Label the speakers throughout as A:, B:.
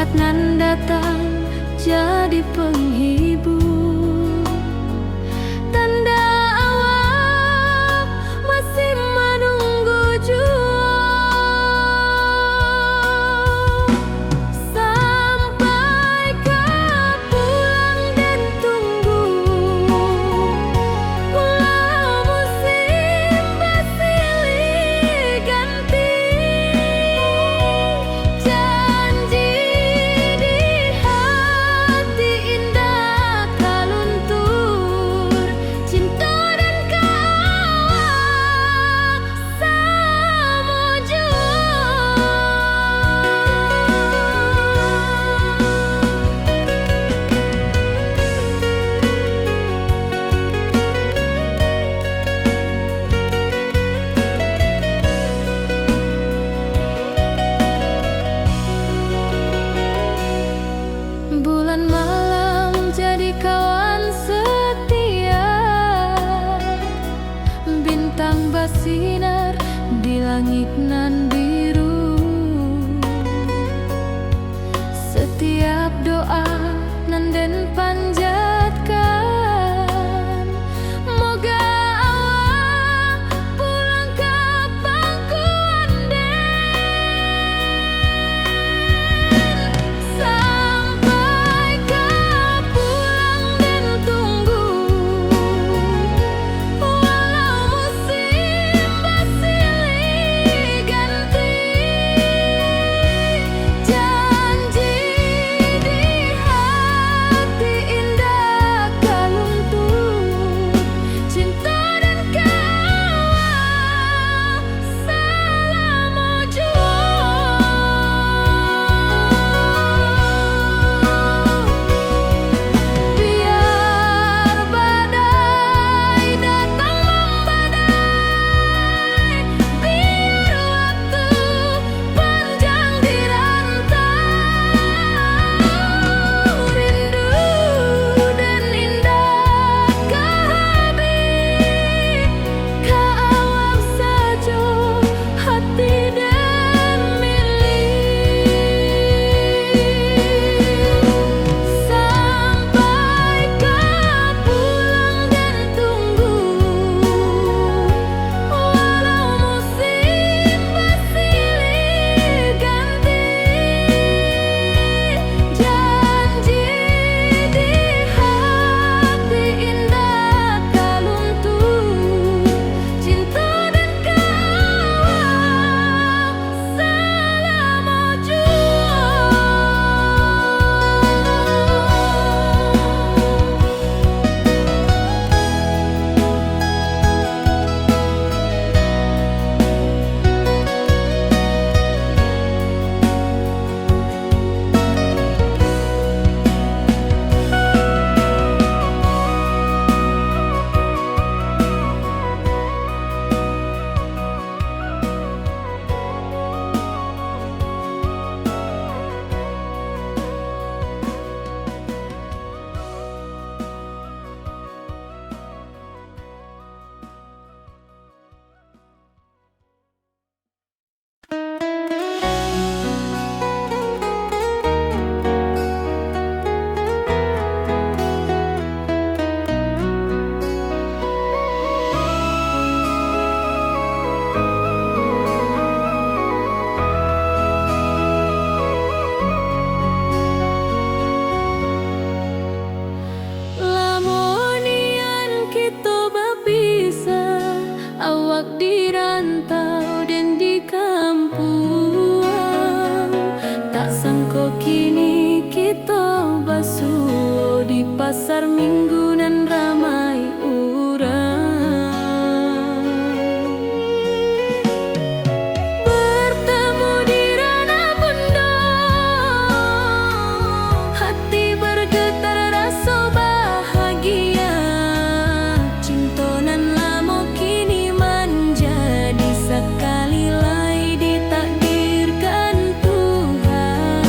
A: saat nan datang jadi penghibur, tanda awal masih menunggu jua. Sampai kau pulang dan tunggu, walau musim bersilih ganti, janji di hati indah kau luntur, cinta dan kawal sama jua. Bulan malam jadi kawan setia, bintang bersinar di langit nan biru. Setiap doa nan den panjatkan, moga awak pulang ke pangkuan den. Sampai kau pulang dan tunggu, walau musim bersilih ganti, janji di hati indah kau luntur, cinta dan kawal selama jua. Biar badai datang membadai, biar waktu panjang dirantau, rindu dan indah kehabis, kawal saja hati dan milik. Sampai kau pulang dan tunggu, walau musim bersilih ganti, janji di hati indah kau luntur, cinta dan kawal selama jua. Lamonian kita berpisah, awak di rantau dan di kampung, tak sangka kini kita basuh di pasar minggu nan ramai urang. Bertemu di ranah bunda, hati bergetar rasa bahagia, cinta nan lama kini menjadi sekali lai ditakdirkan Tuhan.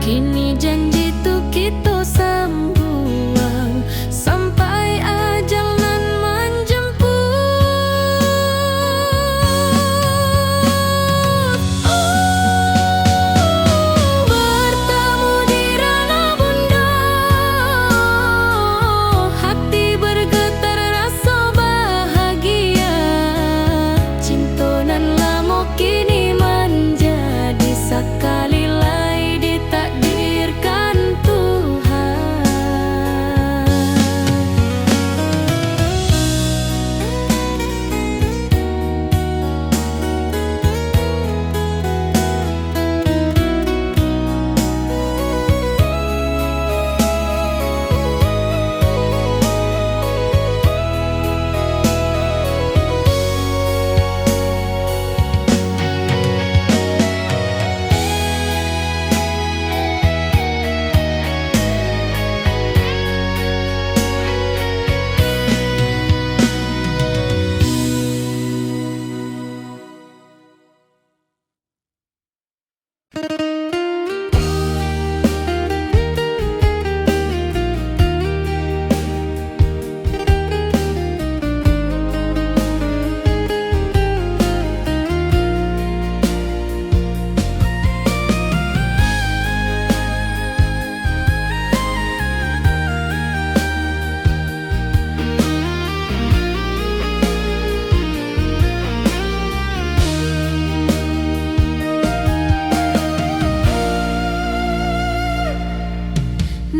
A: Kini janji tu kita sambuang sampai ajal nan menjemput. Bertemu di ranah bunda, hati bergetar rasa bahagia. Cinta nan lama kini menjadi sekali lai ditakdirkan Tuhan.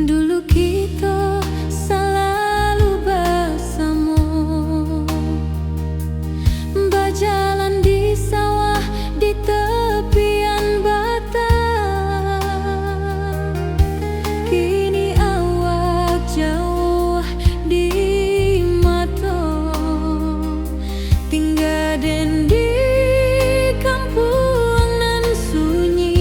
A: Dulu kita selalu bersama, berjalan di sawah di tepian batang. Kini awak jauh di mata, tinggal dan di kampung nan sunyi.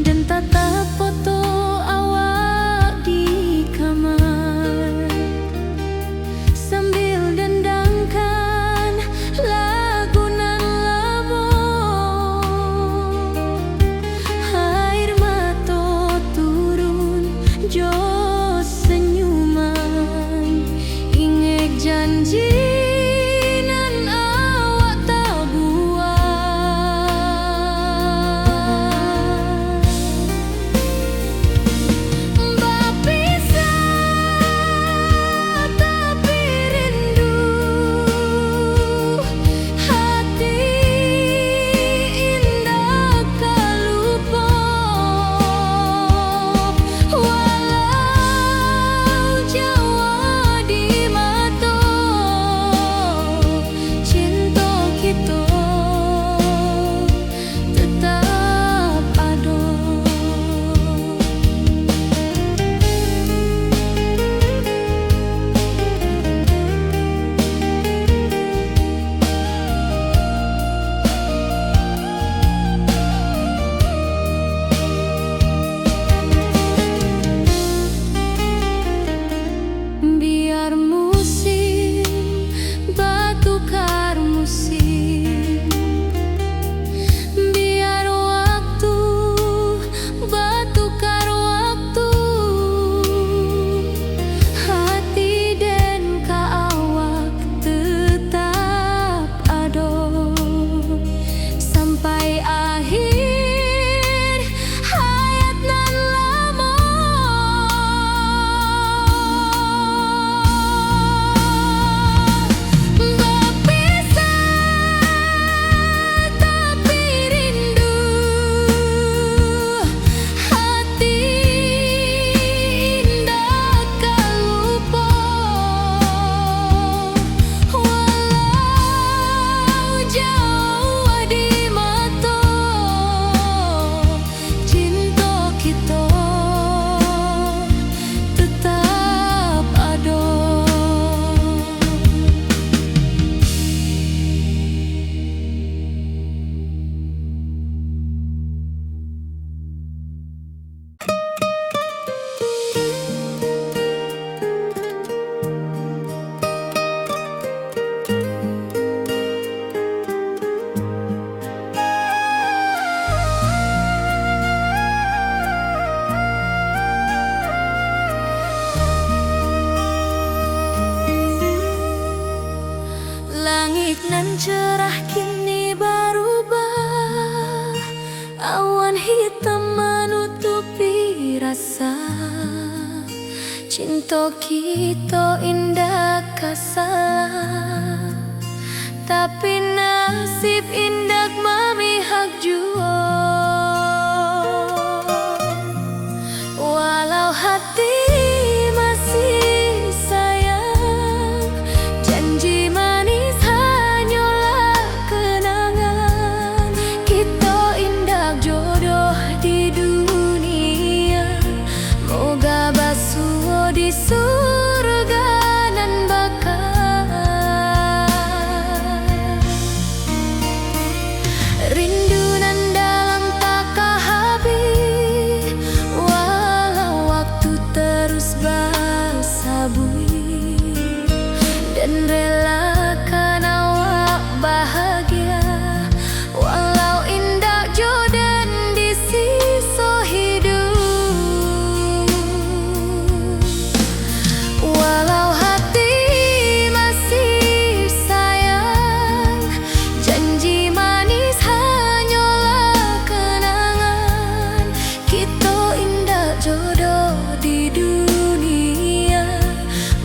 A: Dan tatap foto awak di kamar sambil dendangkan lagu nan lama. Air mata turun jo senyuman, ingat janji nan awak tak buat. Cantik nan cerah kini berubah, awan hitam menutupi rasa. Cinta kita indah kasalah, tapi nasib indah memihak jua. Walau hati masih sayang, janji manis hanyalah kenangan. Kita indah jodoh di dunia, moga basuh di surga nan bakal. Rindu nan dalam tak habis, walau waktu terus bersabui, dan relakan awak bahagia, walau indah jodan di sisa hidup. Walau hati masih sayang, janji manis hanyalah kenangan. Kita indah jodoh di dunia,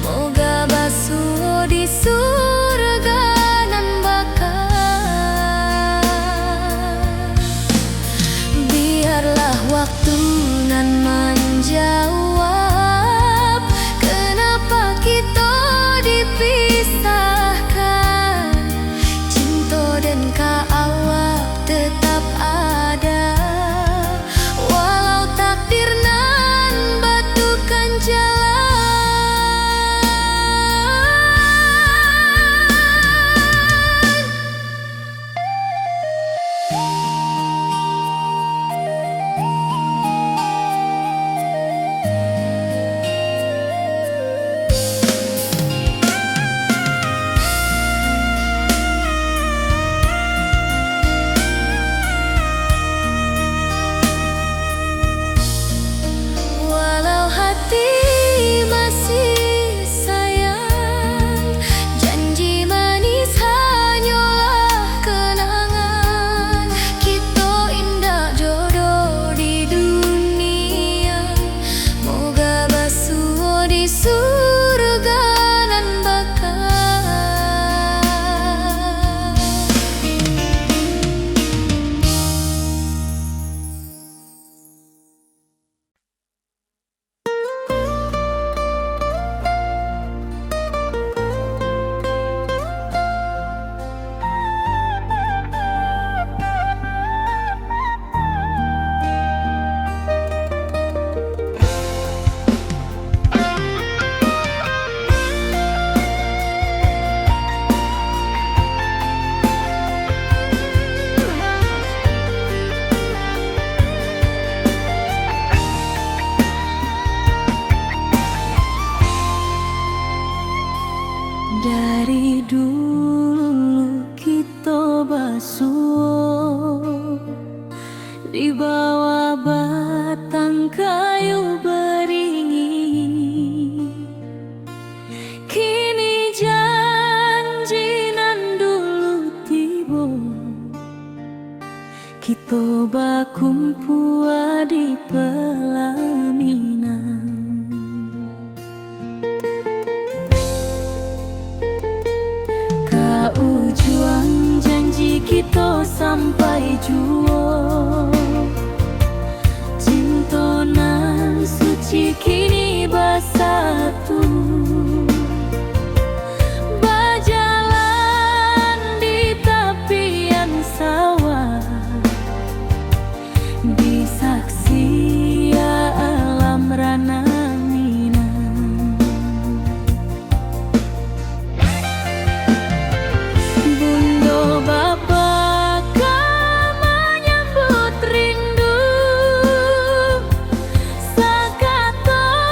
A: moga basuh di surga nan bakal. Biarlah waktu nan menjawab kenapa kita dipisahkan. Cinta dan awak tetap ada, walau takdir nan batukan jalan. Walau hati masih sayang, janji manis hanyalah kenangan. Kita indah jodoh di dunia, moga basuh di surga nan bakal. Dari dulu kita basuh di bawah batang kayu beringin. Kini janji nan dulu tiba, kita bakumpul di pelaminan. Ujung janji kita sampai jua, cinta nan suci kini bersatu. Berjalan di tepian sawah, di saksi alam rana Sakato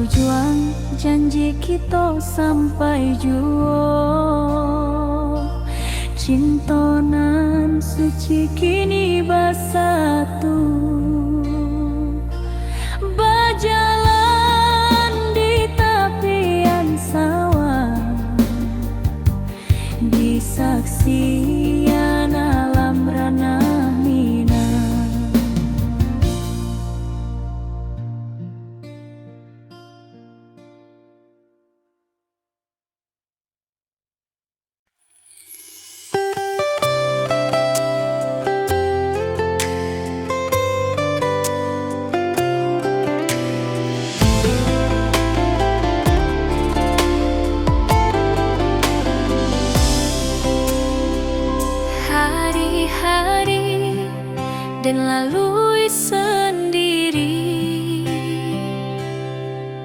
A: juang janji kita sampai juo. Cintonan suci kini bersatu, berjalan di tepian sawah, disaksikan alam ranah minang. Hari-hari dan lalui sendiri,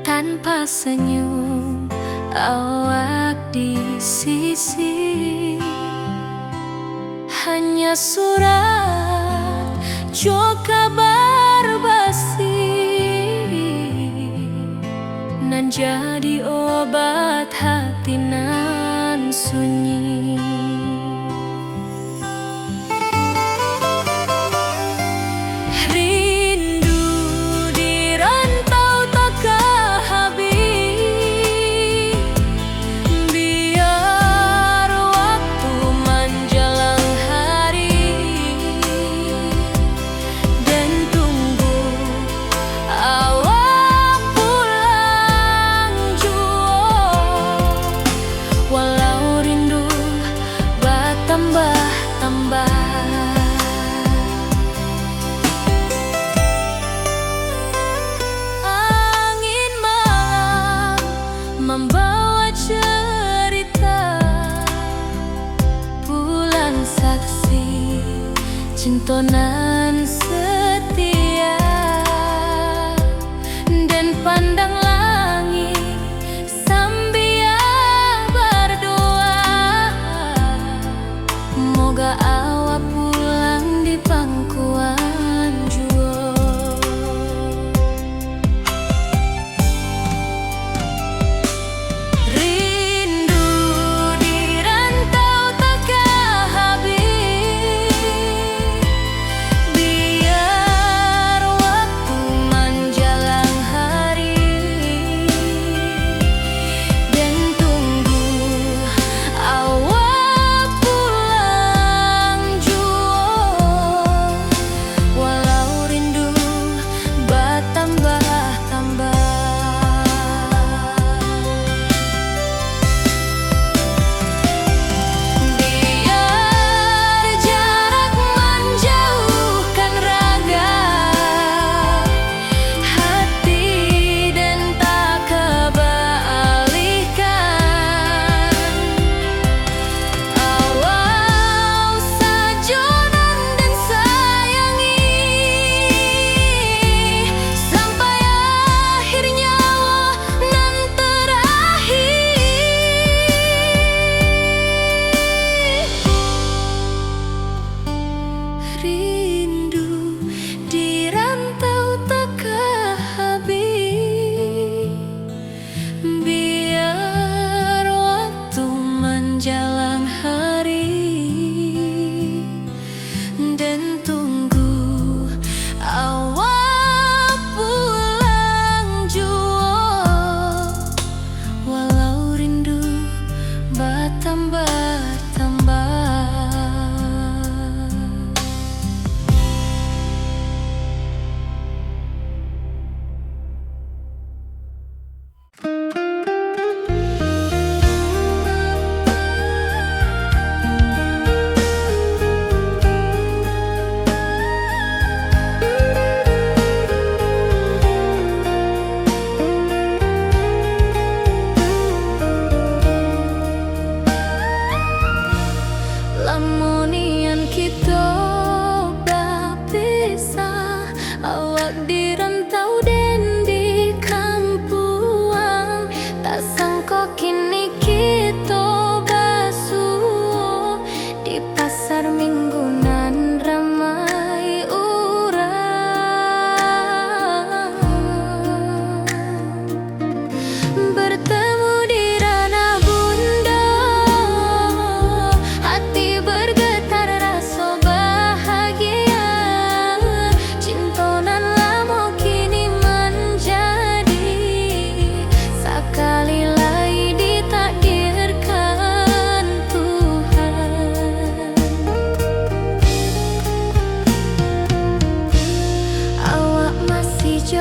A: tanpa senyum awak di sisi. Hanya surat jo kabar basi, nan jadi obat hati nan sunyi. Membawa cerita bulan saksi cintonan setia, dan pandang langit sambil berdoa, moga awak pulang di pangkuan jua.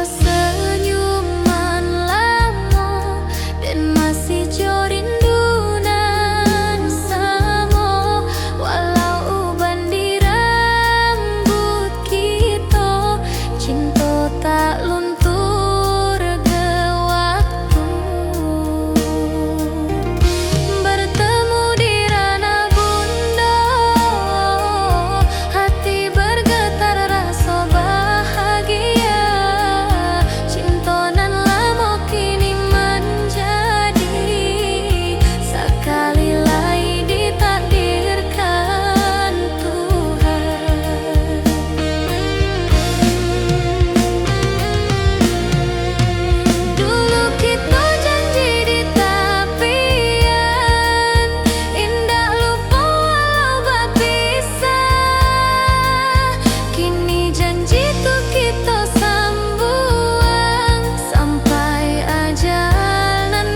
A: jo senyuman lamo dan masih jo rindunan samo. Walau uban di rambut kita, cinta tak luntur ke waktu. Bertemu di ranah bunda, hati bergetar rasa bahagia. Cinta nan lama kini menjadi sekali lagi ditakdirkan Tuhan. Dulu kita janji di tepian, indah lupa walau berpisah. Kini janji tuh kita sambung sampai ajal nan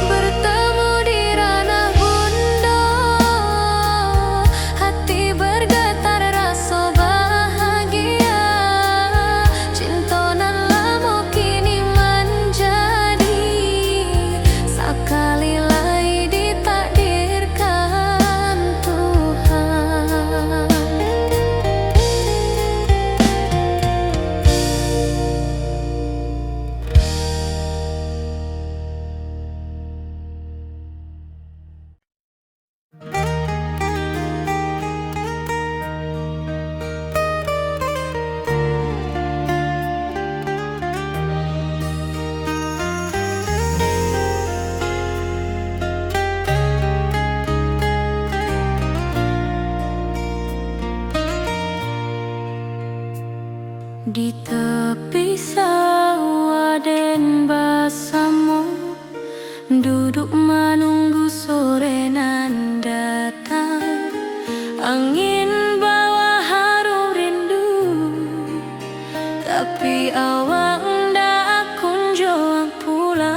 A: bertemu di ranah bunda, hati bergetar rasa bahagia. Cinta nan lama kini menjadi sekali lagi ditakdirkan Tuhan. Di tepi sawah den bersama, duduk menunggu sore nan datang. Angin bawa harum rindu, tapi awak ndak kunjung pulang.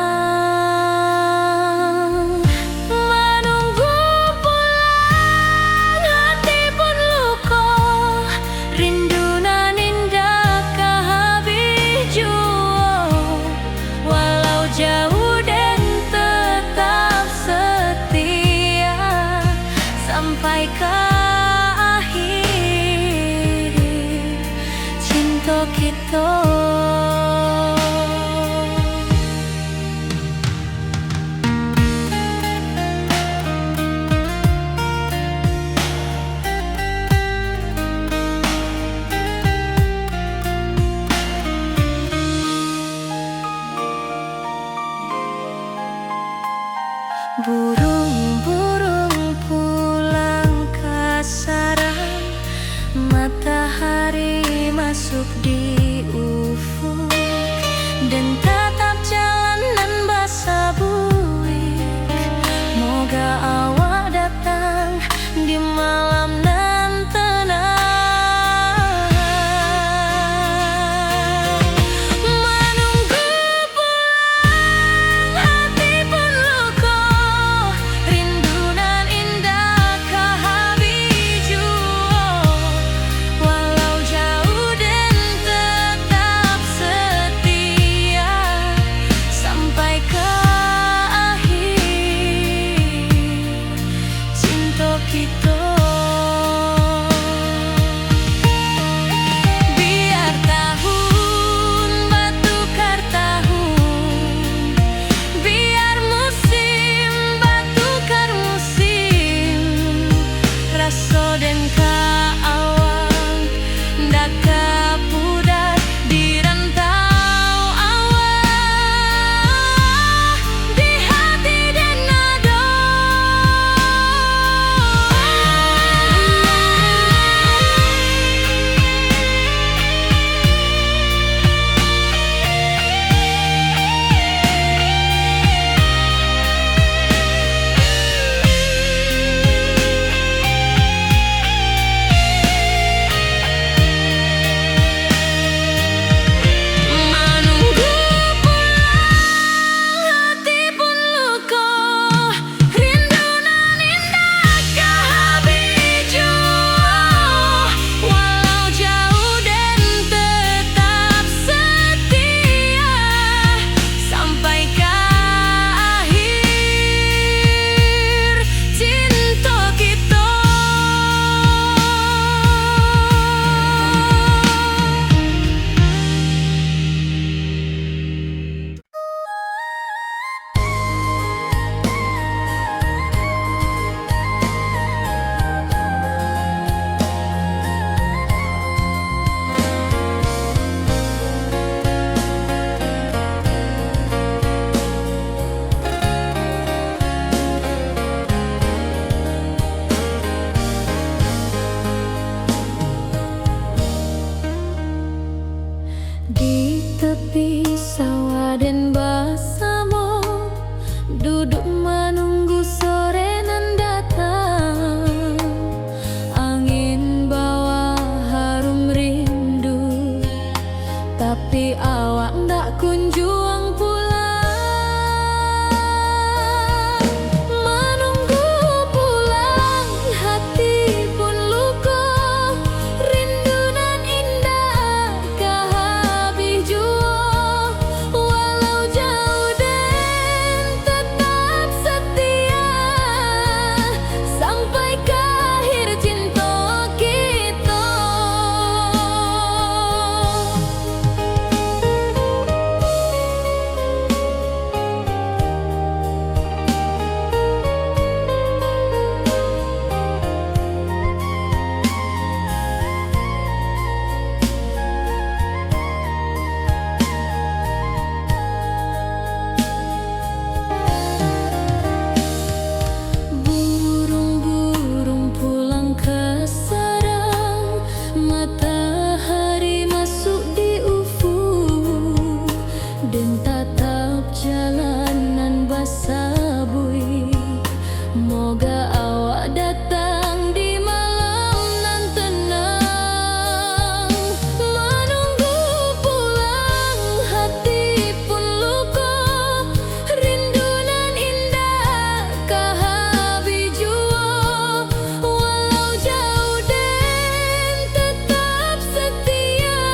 A: Menunggu pulang, hati pun luka, rindu nan indah kah habis jua. Walau jauh dan tetap setia sampai ke akhir cinta kita. Burung-burung pulang ke sarang, matahari masuk di ufuk, dan tatap jalanan basah buik. Moga awak datang di malam nan tenang. Menunggu pulang, hati pun luka, rindu nan indah kah habis jua. Walau jauh dan tetap setia sampai ke akhir cinta kita. Biar tahun bertukar tahun, biar musim bertukar musim, rasa dan kaawang ndak kapudar di rantau awak, di hati dan nado. datang di malam nan tenang, menunggu pulang hati pun luka, rindu nan indah kahabi jua, walau jauh dan tetap setia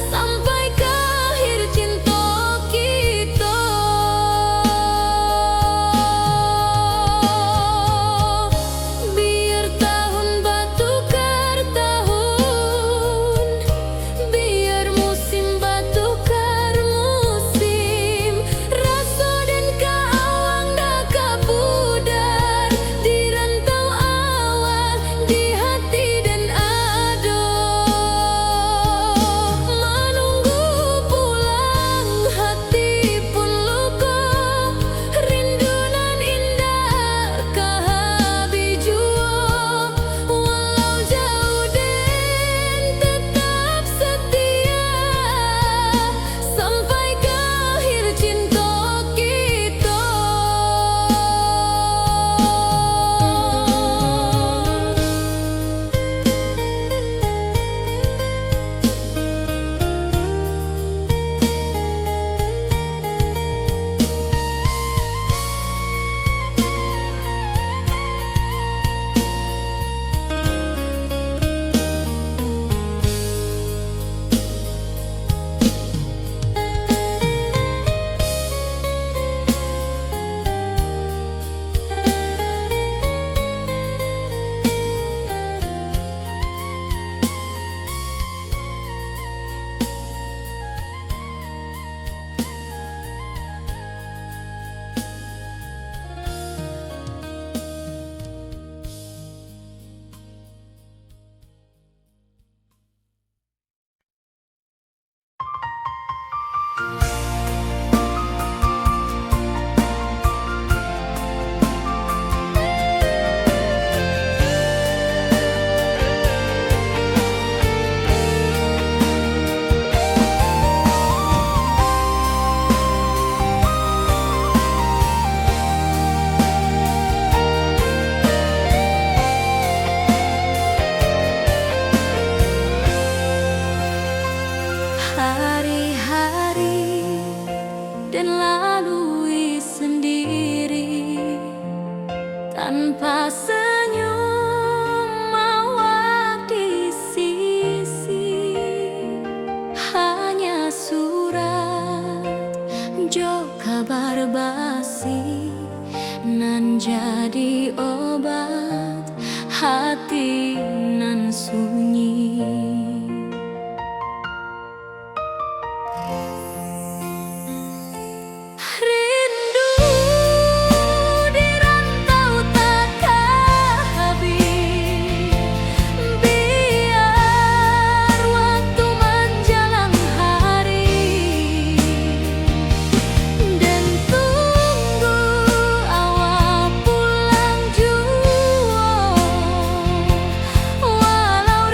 A: sampai ke akhir cinta kita. Biar tahun batukar tahun, biar musim batukar musim, rasa dan kaawang dah kapudar di rantau awan di hati dan ado, menunggu pulang hati pun luka, rindu nan indah kahabi jua, walau jauh dan tetap setia sampai ke akhir cinta kita. Hari-hari dan lalui sendiri tanpa senyum mawar di sisi, hanya surat jo kabar basi nan jadi obat hati nan sunyi. Rindu di rantau tak habis, biar waktu menjelang hari, dan tunggu awal pulang jua, walau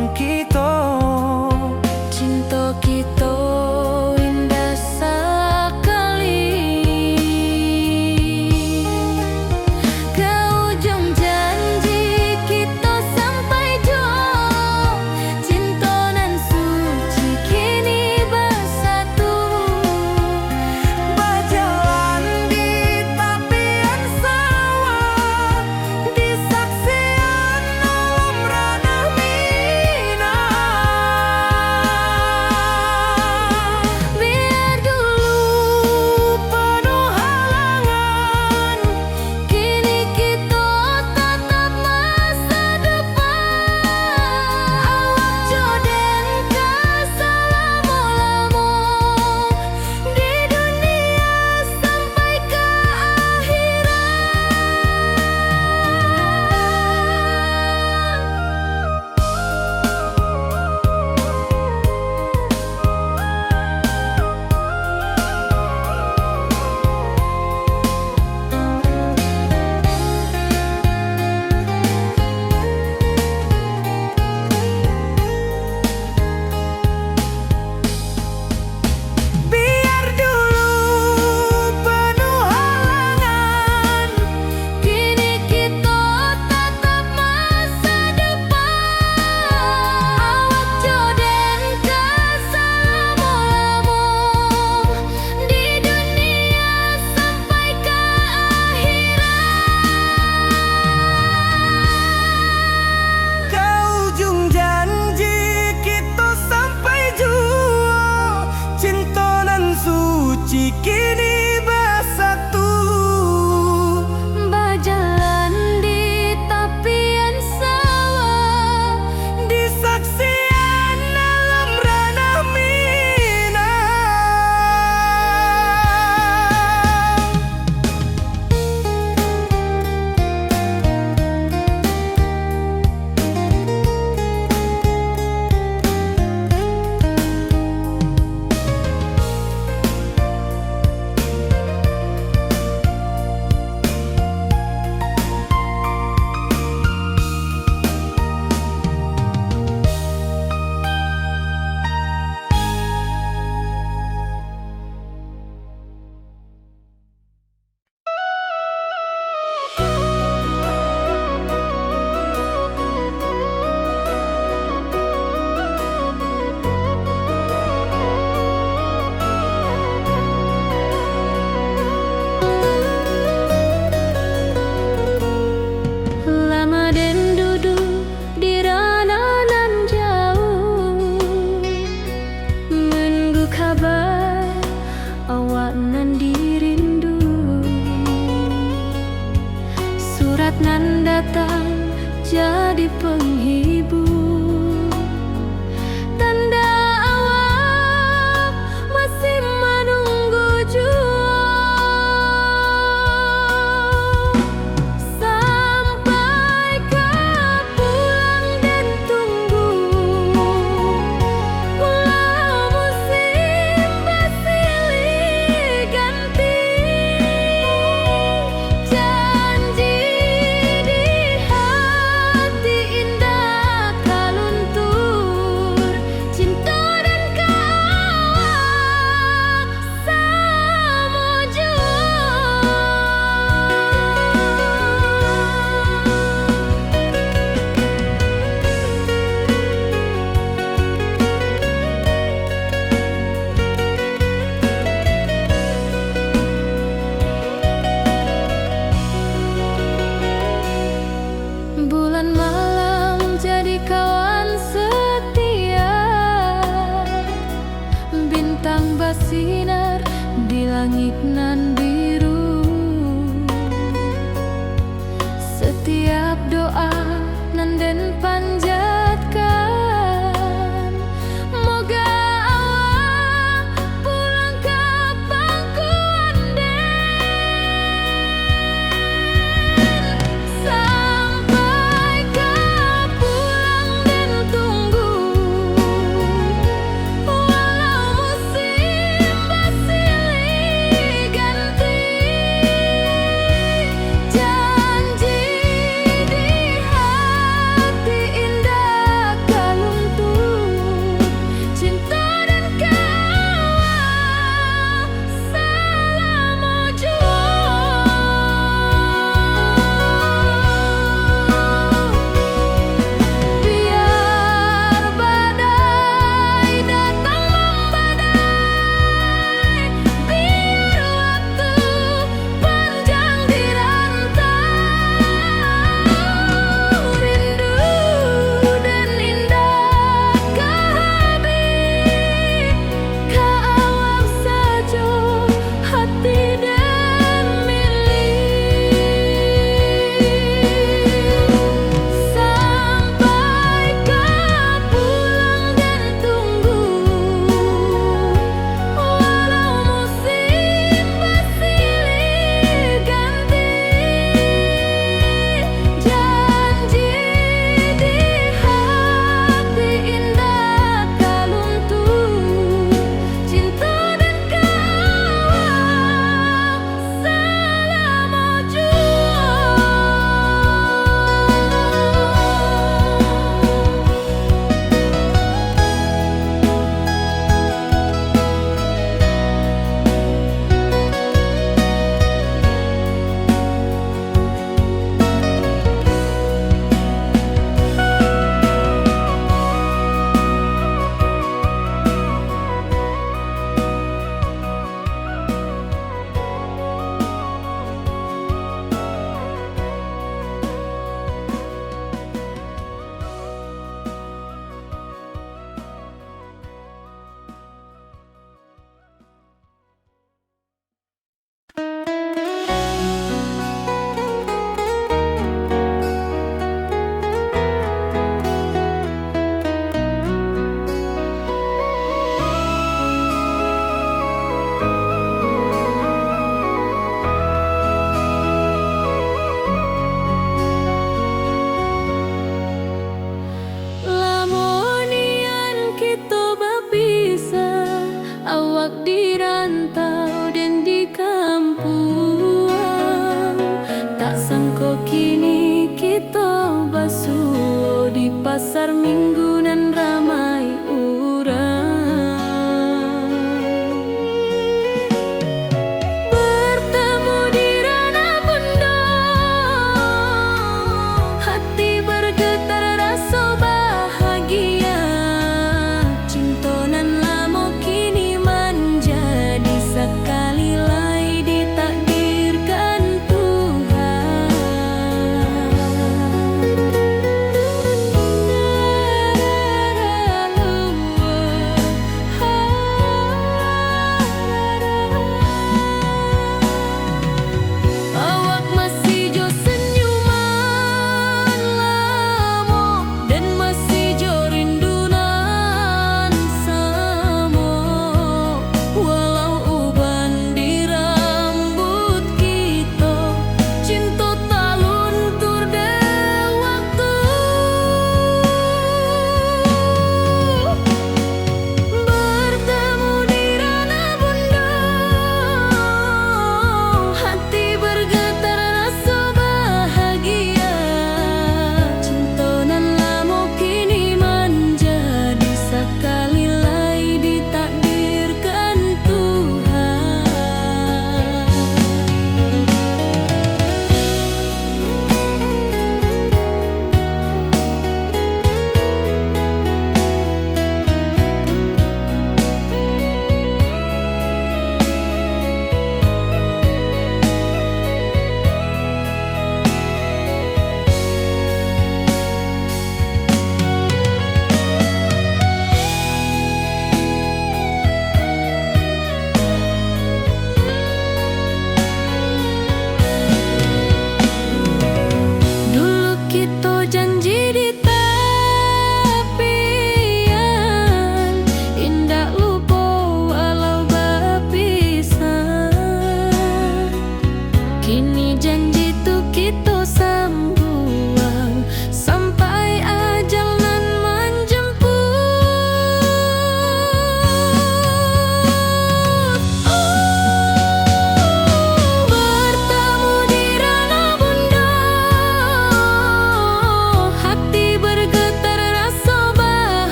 B: wong kita.
A: Cinta kita indah sekali. Ke ujung janji kita sampai jauh. Cinta nan suci kini bersatu.
B: Berjalan di tepian sawah, di saksian alam ranah Minang.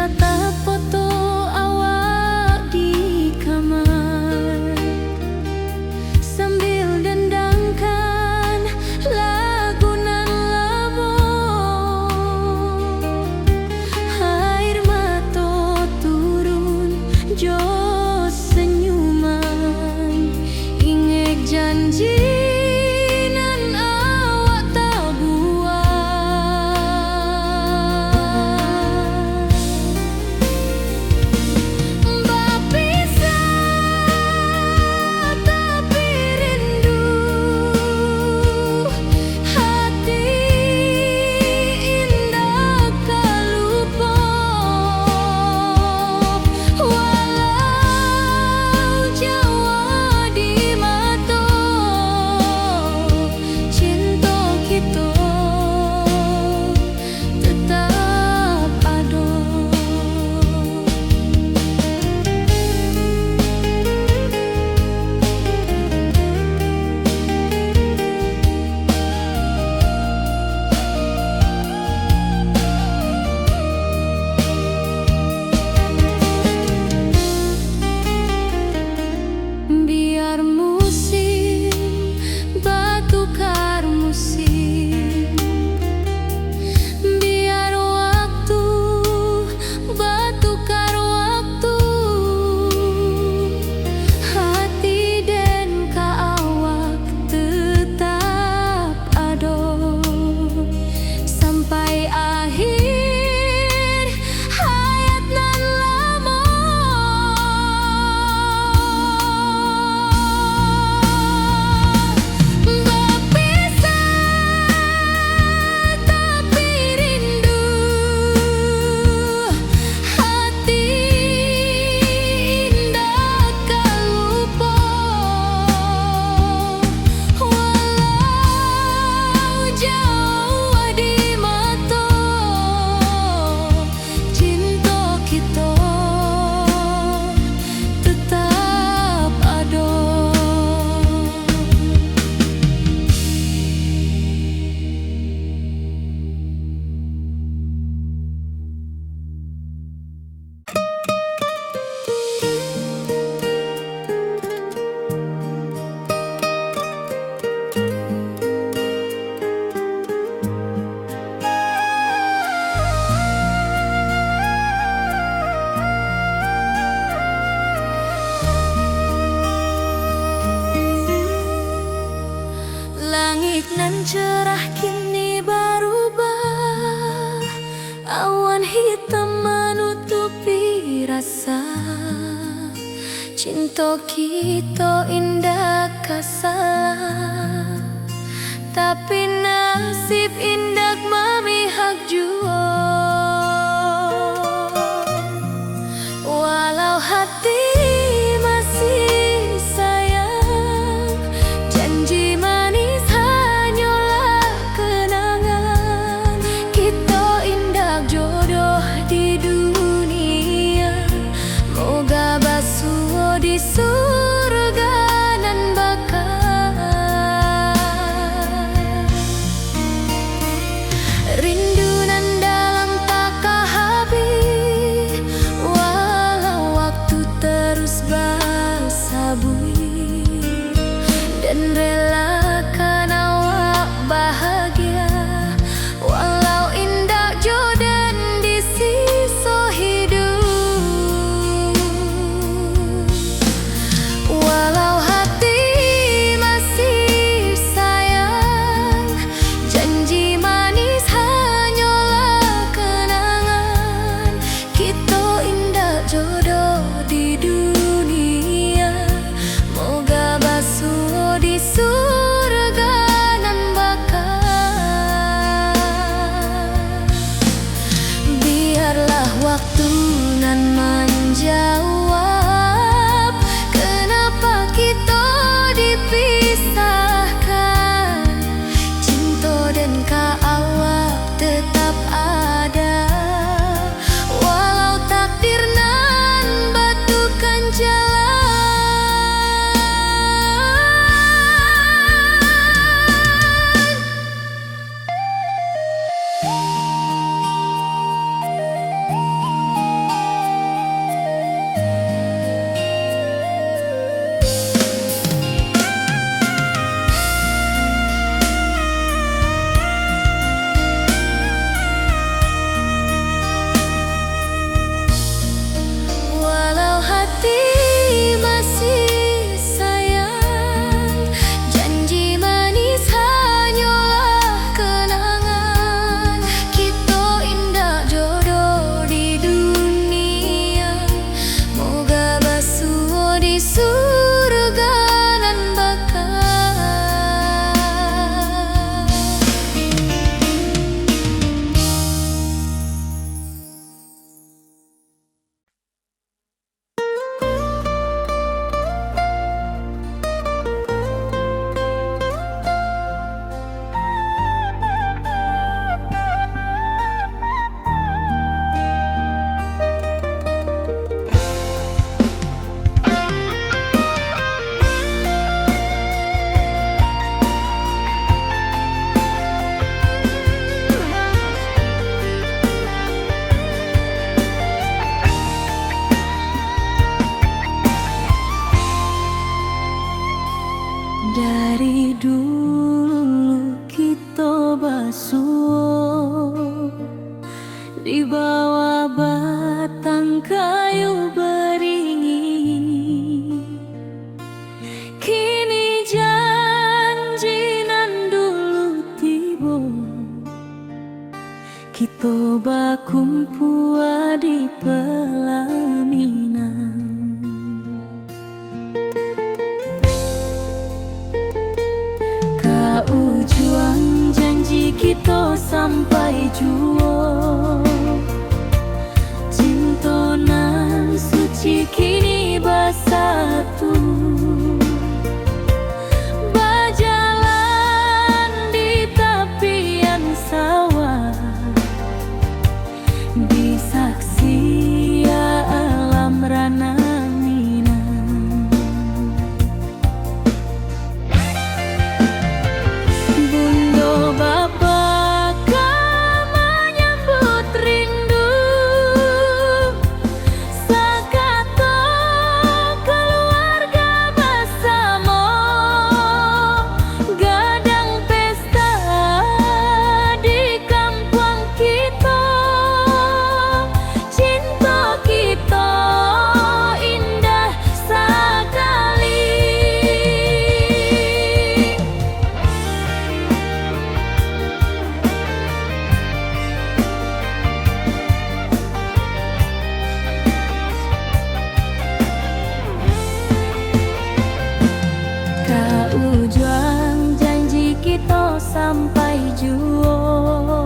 A: tatap foto awak di kamar sambil dendangkan lagu nan lamo. Air mata turun jo senyuman, inget janji nan awak tak buat. Berpisah tapi rindu, hati indah tak lupa. Walau jauh di mata, cinta kita tetap ada. Biar musim bertukar musim, biar waktu bertukar waktu, hati dan awak tetap ada sampai akhir hayat nan lama. Berpisah tapi rindu, hati indah tak lupa. Walau jauh di mata, cinta kita tetap ada. Langit nan cerah kini berubah, awan hitam menutupi rasa. Cinta kita indah kasalah, tapi nasib indah memihak jua. Walau hati masih sayang, janji manis hanyalah kenangan. Kita indah jodoh di dunia, moga basuh di surga nan bakal. Rindu nan dalam tak habis, walau waktu terus bersabui, dan relakan awak bahagia. Walau indah jodan di sisa hidup, walau hati masih sayang, janji manis hanyalah kenangan. Kita indah jodoh di dunia, moga basuh di surga nan bakal. Biarlah waktu nan menjawab kenapa kita dipisahkan. Cinta dan awak tetap ada, walau takdir nan batukan jalan. di pelaminan. Kau juang janji kita sampai jua, cintonan suci kini bersatu. Berjalan di tepian sawah, di saksi alam rana Minang. Bunda bapa kau menyambut rindu, sakato keluarga bersama, gadang pesta di kampung kita. Cinta kita indah sekali. Kau juang janji kita sampai jua,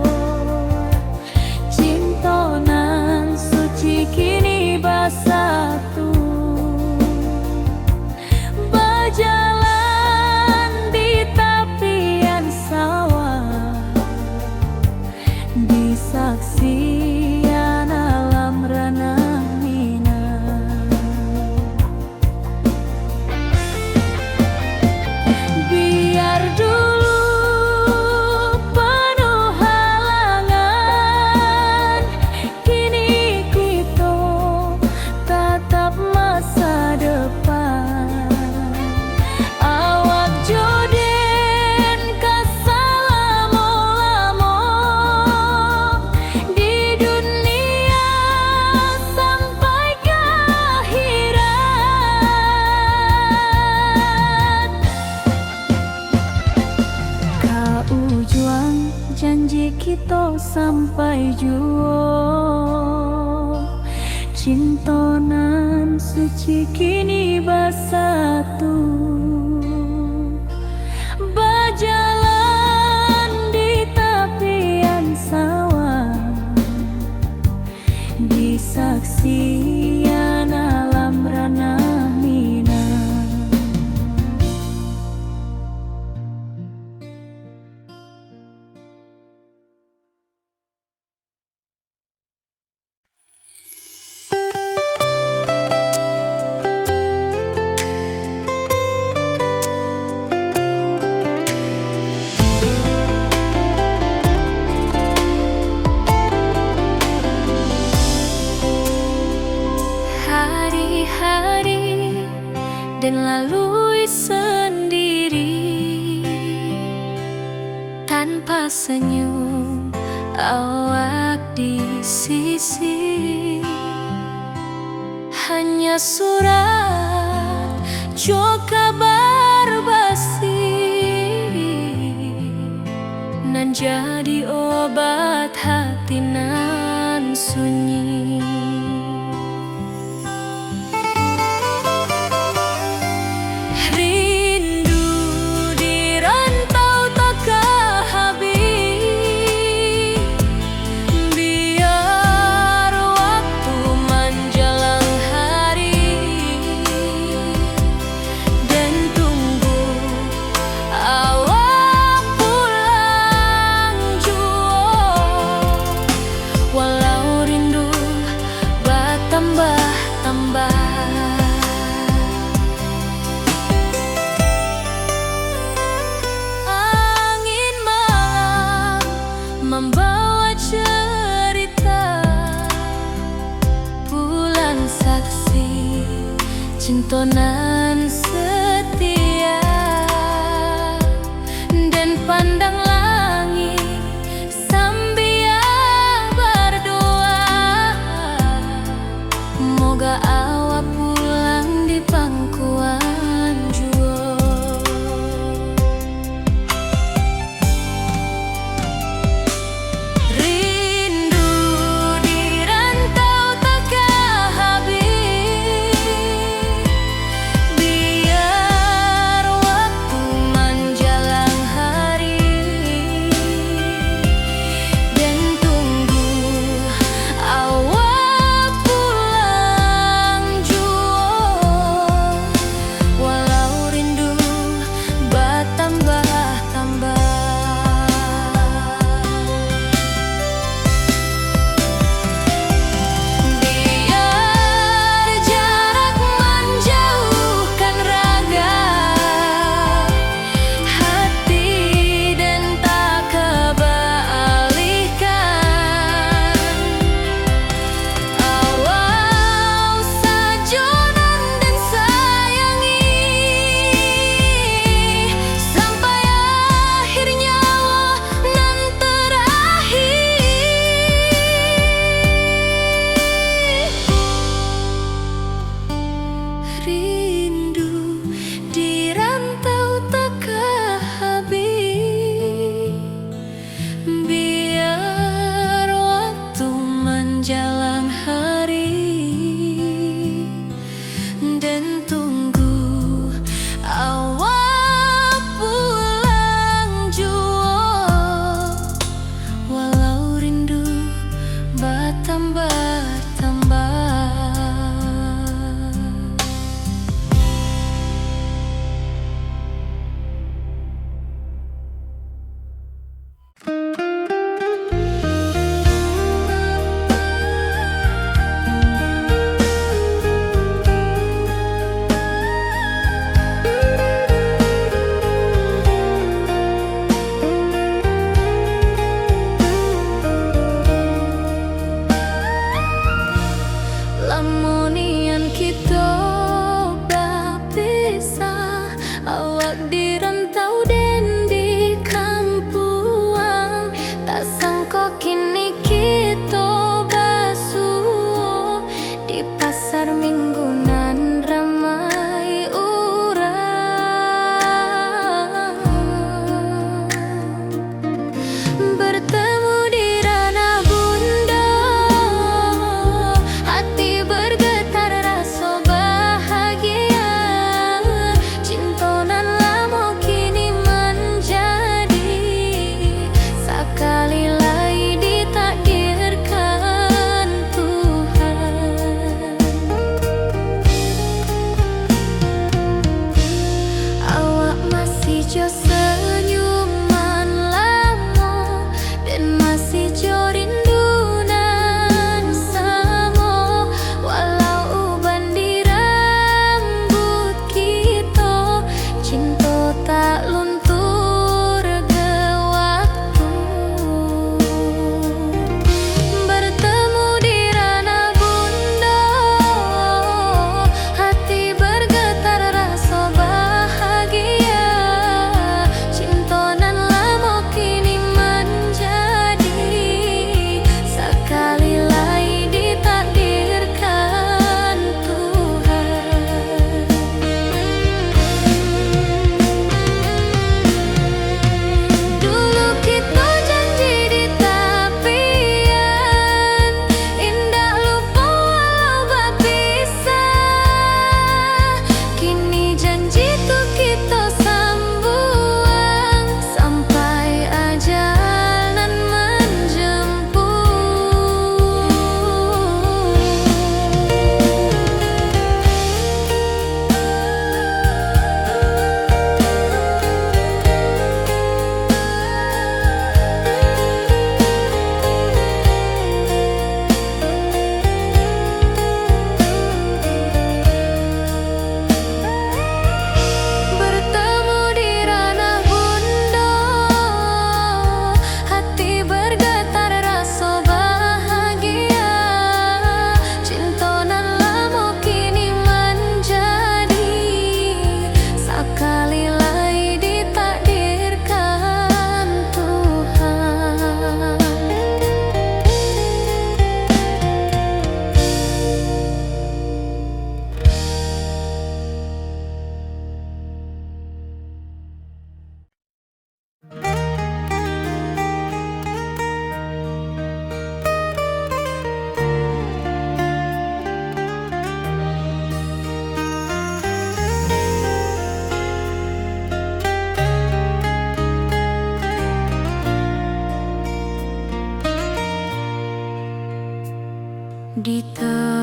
A: cintonan suci kini bersatu. Berjalan di tepian sawah, di saksian alam rana Minang. Biar dulu penuh halangan, kini kita tatap masa depan. Awak joden kesalamo-lamo di dunia sampai ke akhirat. Kau juang janji kita sampai jua, cintonan suci kini bersatu. Berjalan di tepian sawah, di saksian alam rana Minang. Hari-hari dan lalui sendiri, tanpa senyum awak di sisi. Hanya surat jo kabar basi, nan jadi obat hati nan sunyi. Rindu di rantau tak habis, biar waktu menjelang hari, dan tunggu awak pulang jua. Walau rindu bertambah-tambah, angin malam membawa cerita, bulan saksi cintonan setia, dan pandang langit sambil berdoa, moga awak pulang di pangkuan jua. Rindu di rantau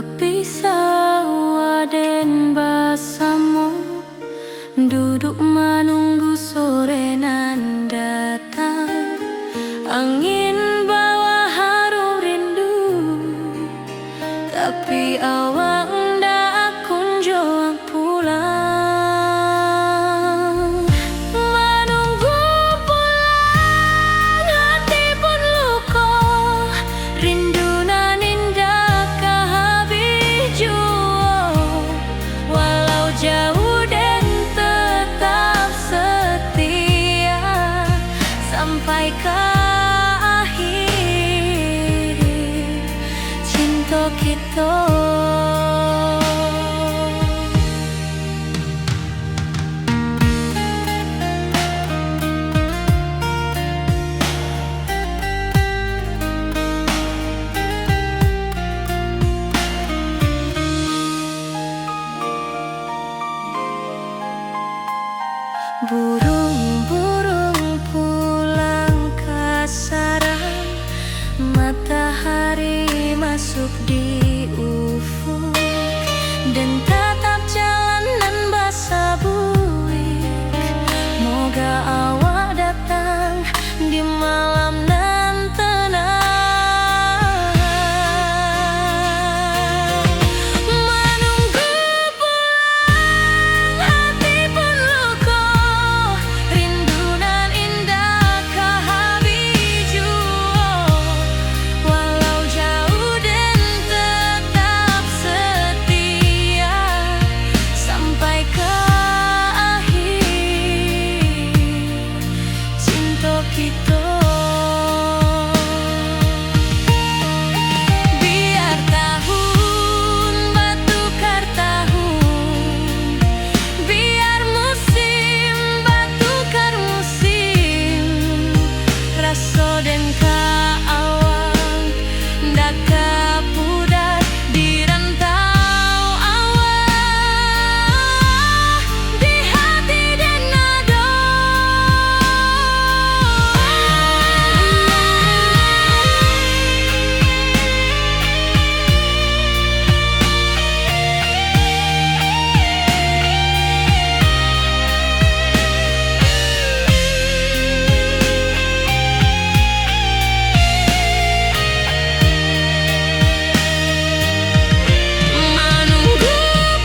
A: tepi sawah dan basamu, duduk menunggu sore nan datang. Angin bawa harum rindu, tapi awak ndak kunjung pulang. Menunggu pulang, hati pun luka, rindu nan indah kah habis jua. Walau jauh dan tetap setia sampai ke akhir cinta kita. Burung-burung pulang ke sarang, matahari masuk di ufuk, dan tatap jalanan basah buik. Moga awak datang di malam nan tenang. Menunggu pulang, hati pun luka, rindu nan indah kah habis jua. Walau jauh dan tetap setia sampai ke akhir cinta kita. Biar tahun bertukar tahun, biar musim bertukar musim, rasa dan keawang ndak kepudar di rantau awak, di hati dan nada. Menunggu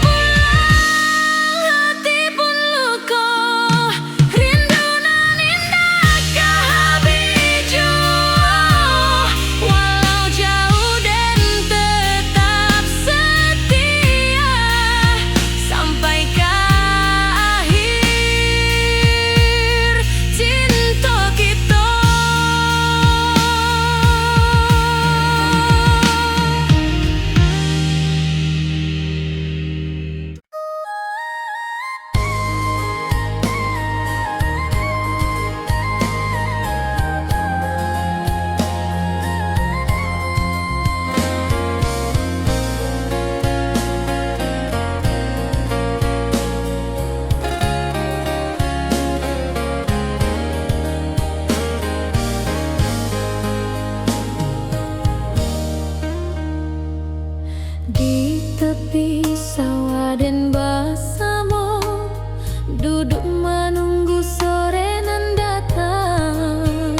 A: pulang, hati pun luka, rindu nan indah kah habis jua. Walau jauh dan tetap setia sampai ke akhir cinta kita. Di tepi sawah dan basamu, duduk menunggu sore nan datang.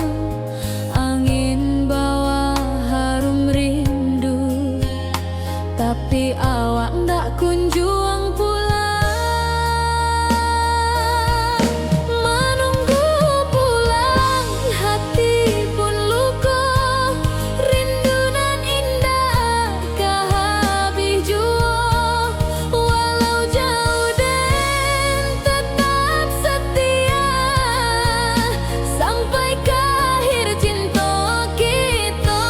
A: Angin bawa harum rindu, tapi awak ndak kunjung pulang. Menunggu pulang, hati pun luka, rindu nan indah kah habis jua. Walau jauh dan tetap setia sampai ke akhir cinta kita.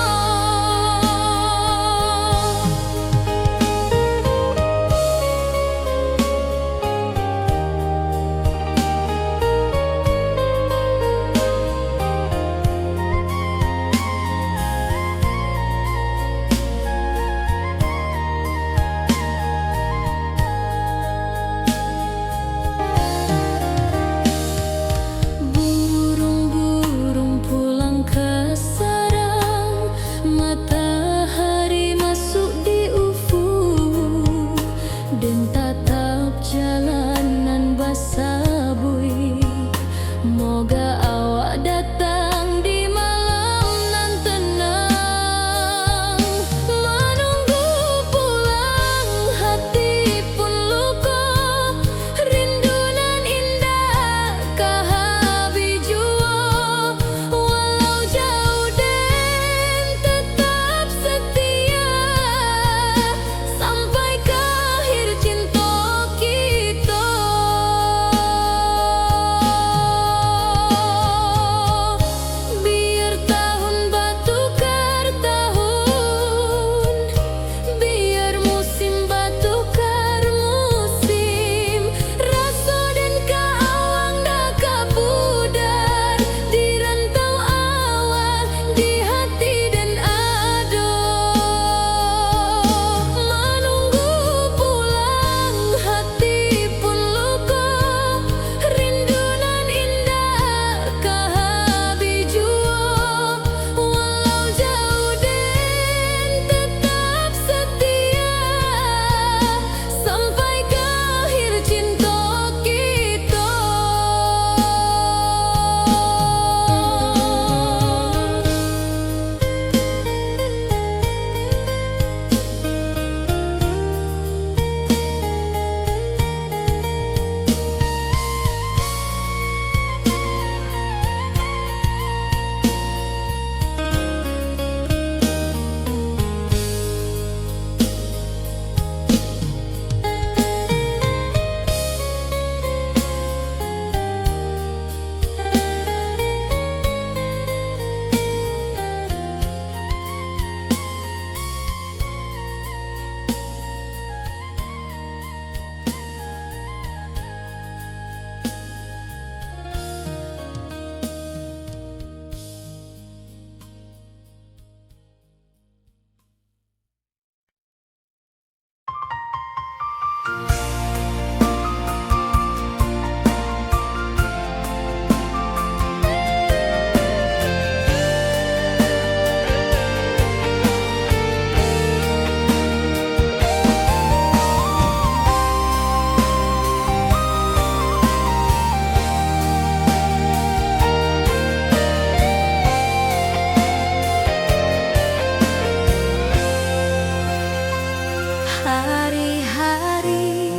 A: hari-hari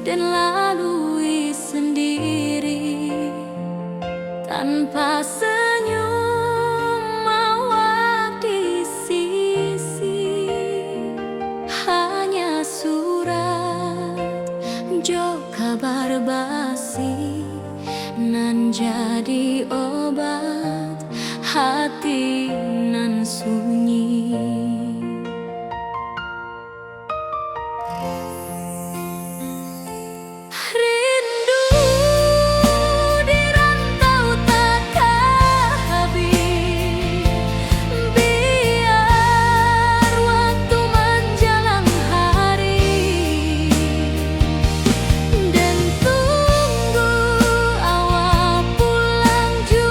A: dan lalui sendiri tanpa senyum mawar di sisi, hanya surat jo kabar basi nan jadi obat hati nan sunyi. Rindu di rantau takkan habis, biar waktu menjelang hari dan tunggu awal pulang juga.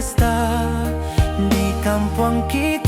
B: pesta di kampung kita.